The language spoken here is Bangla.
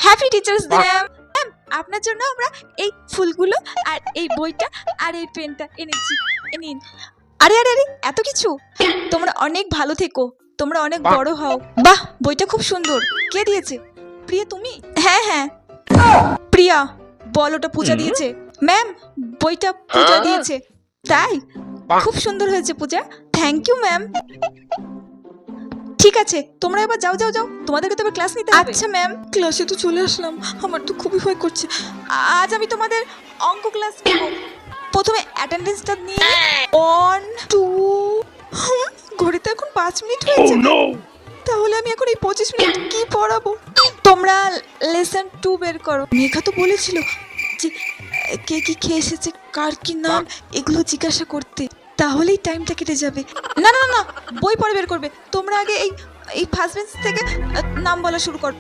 Happy teachers day ma'am. আপনার জন্য আমরা এই ফুলগুলো আর এই বইটা আর এই পেনটা এনেছি, নিন। আরে আরে আরে এত কিছু, তোমরা অনেক ভালো থেকো, তোমরা অনেক বড় হও। বাহ, বইটা খুব সুন্দর। কে দিয়েছে? প্রিয়া তুমি? হ্যাঁ হ্যাঁ প্রিয়া। বল, ওটা পূজা দিয়েছে। ম্যাম, বইটা পূজা দিয়েছে। তাই? খুব সুন্দর হয়েছে পূজা, থ্যাংক ইউ ম্যাম। ঠিক আছে, তোমরা এবার যাও যাও যাও, তোমাদেরকে তো এবার ক্লাস নিতে হবে। আচ্ছা ম্যাম। ক্লাসে তো চলে আসলাম, আমার তো খুবই ভয় করছে। আজ আমি তোমাদের অঙ্ক ক্লাস নেব। প্রথমে অ্যাটেন্ডেন্সটা নিয়ে 1 2 ঘড়িতে এখন 5 মিনিট হয়েছে। তাহলে আমি এখন এই 25 মিনিট কি পড়াবো? তোমরা লেসন 2 বের করো। মেঘা তো বলেছিল যে কে কি খেয়ে এসেছে, কার কি নাম, এগুলো জিজ্ঞাসা করতে, তাহলেই টাইমটা কেটে যাবে। না না না, বই পরে বের করবে। তোমরা আগে এই ফার্স্ট বেঞ্চ থেকে নাম বলা শুরু করো।